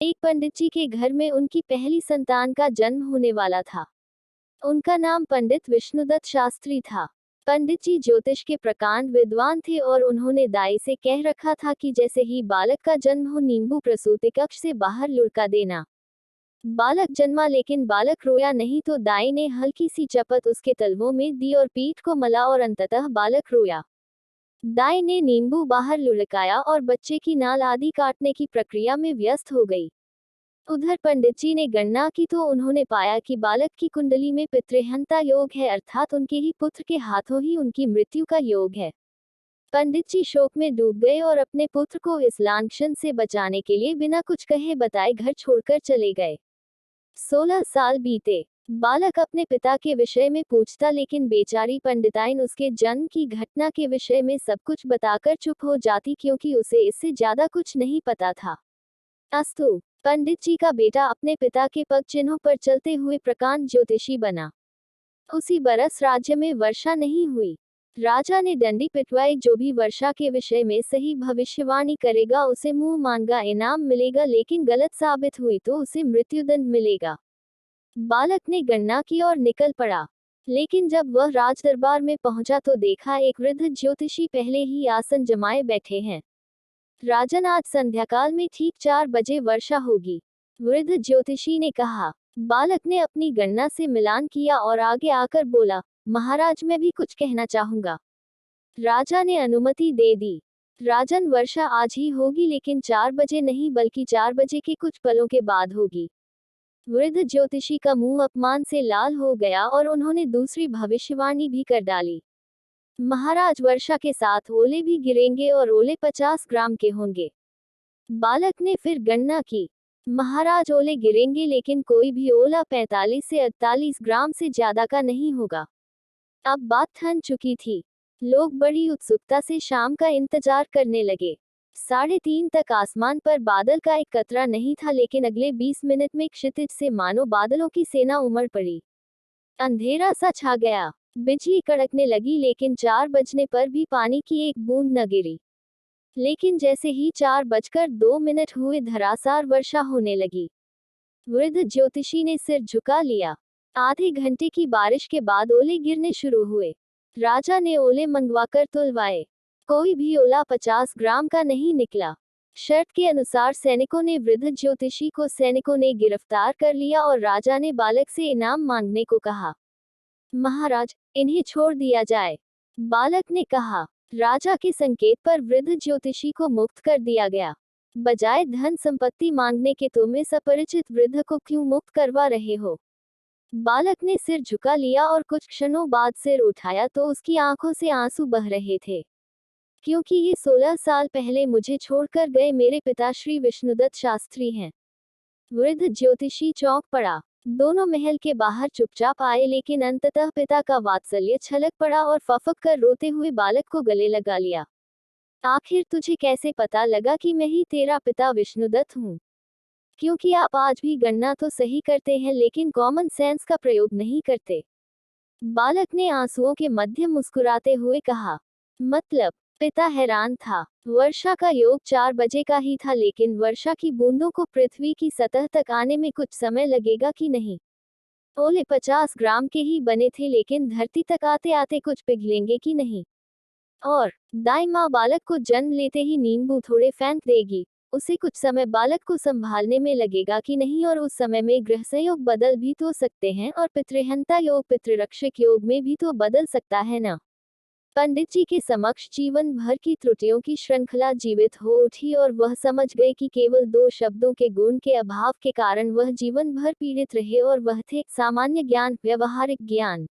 एक पंडित जी के घर में उनकी पहली संतान का जन्म होने वाला था। उनका नाम पंडित विष्णुदत्त शास्त्री था। पंडित जी ज्योतिष के प्रकांड विद्वान थे और उन्होंने दाई से कह रखा था कि जैसे ही बालक का जन्म हो नींबू प्रसूति कक्ष से बाहर लुढ़का देना। बालक जन्मा लेकिन बालक रोया नहीं तो दाई ने हल्की सी चपत उसके तलवों में दी और पीठ को मला और अंततः बालक रोया। दाई ने नींबू बाहर लुढ़काया और बच्चे की नाल आदि काटने की प्रक्रिया में व्यस्त हो गई। उधर पंडित जी ने गणना की तो उन्होंने पाया कि बालक की कुंडली में पितृहंता योग है, अर्थात उनके ही पुत्र के हाथों ही उनकी मृत्यु का योग है। पंडित जी शोक में डूब गए और अपने पुत्र को इस लांछन से बचाने के लिए बिना कुछ कहे बताए घर छोड़कर चले गए। 16 साल बीते। बालक अपने पिता के विषय में पूछता लेकिन बेचारी पंडिताइन उसके जन्म की घटना के विषय में सब कुछ बताकर चुप हो जाती क्योंकि उसे इससे ज्यादा कुछ नहीं पता था। अस्तु, पंडित जी का बेटा अपने पिता के पग चिन्हों पर चलते हुए प्रकांड ज्योतिषी बना। उसी बरस राज्य में वर्षा नहीं हुई। राजा ने डंडी पिटवाई, जो भी वर्षा के विषय में सही भविष्यवाणी करेगा उसे मुंह मांगा इनाम मिलेगा, लेकिन गलत साबित हुई तो उसे मृत्युदंड मिलेगा। बालक ने गणना की और निकल पड़ा। लेकिन जब वह राज दरबार में पहुंचा तो देखा एक वृद्ध ज्योतिषी पहले ही आसन जमाए बैठे हैं। राजन, आज संध्याकाल में ठीक 4 बजे वर्षा होगी, वृद्ध ज्योतिषी ने कहा। बालक ने अपनी गणना से मिलान किया और आगे आकर बोला, महाराज मैं भी कुछ कहना चाहूंगा। राजा ने अनुमति दे दी। राजन, वर्षा आज ही होगी लेकिन 4 बजे नहीं बल्कि 4 बजे के कुछ पलों के बाद होगी। वृद्ध ज्योतिषी का मुंह अपमान से लाल हो गया और उन्होंने दूसरी भविष्यवाणी भी कर डाली। महाराज, वर्षा के साथ ओले भी गिरेंगे और ओले 50 ग्राम के होंगे। बालक ने फिर गणना की। महाराज, ओले गिरेंगे लेकिन कोई भी ओला 45 से 48 ग्राम से ज्यादा का नहीं होगा। अब बात थन चुकी थी। लोग बड़ी उत्सुकता से शाम का इंतजार करने लगे। 3:30 तक आसमान पर बादल का एक कतरा नहीं था, लेकिन अगले 20 मिनट में क्षितिज से मानो बादलों की सेना उमड़ पड़ी। अंधेरा सा छा गया। बिजली कड़कने लगी लेकिन 4 बजने पर भी पानी की एक बूंद न गिरी। लेकिन जैसे ही 4:02 हुए धरासार वर्षा होने लगी। वृद्ध ज्योतिषी ने सिर झुका लिया। आधे घंटे की बारिश के बाद ओले गिरने शुरू हुए। राजा ने ओले मंगवाकर तुलवाए। कोई भी ओला 50 ग्राम का नहीं निकला। शर्त के अनुसार सैनिकों ने वृद्ध ज्योतिषी को गिरफ्तार कर लिया और राजा ने बालक से इनाम मांगने को कहा। महाराज, इन्हें छोड़ दिया जाए, बालक ने कहा। राजा के संकेत पर वृद्ध ज्योतिषी को मुक्त कर दिया गया। बजाय धन संपत्ति मांगने के तुम इस अपरिचित वृद्ध को क्यों मुक्त करवा रहे हो? बालक ने सिर झुका लिया और कुछ क्षणों बाद सिर उठाया तो उसकी आंखों से आंसू बह रहे थे। क्योंकि ये 16 साल पहले मुझे छोड़कर गए मेरे पिता श्री विष्णुदत्त शास्त्री हैं। वृद्ध ज्योतिषी चौंक पड़ा। दोनों महल के बाहर चुपचाप आए, लेकिन अंततः पिता का वात्सल्य छलक पड़ा और फफक कर रोते हुए बालक को गले लगा लिया। आखिर तुझे कैसे पता लगा कि मैं ही तेरा पिता विष्णुदत्त हूँ? क्योंकि आप आज भी गणना तो सही करते हैं लेकिन कॉमन सेंस का प्रयोग नहीं करते, बालक ने आंसुओं के मध्य मुस्कुराते हुए कहा। मतलब? पिता हैरान था। वर्षा का योग 4 बजे का ही था, लेकिन वर्षा की बूंदों को पृथ्वी की सतह तक आने में कुछ समय लगेगा कि नहीं? ओले 50 ग्राम के ही बने थे, लेकिन धरती तक आते आते कुछ पिघलेंगे कि नहीं? और दाई माँ बालक को जन्म लेते ही नींबू थोड़े फेंक देगी, उसे कुछ समय बालक को संभालने में लगेगा कि नहीं? और उस समय में ग्रह संयोग बदल भी तो सकते हैं और पितृहंता योग पितृरक्षक योग में भी तो बदल सकता है ना? पंडित जी के समक्ष जीवन भर की त्रुटियों की श्रृंखला जीवित हो उठी और वह समझ गए कि केवल 2 शब्दों के गुण के अभाव के कारण वह जीवन भर पीड़ित रहे, और वह थे सामान्य ज्ञान, व्यवहारिक ज्ञान।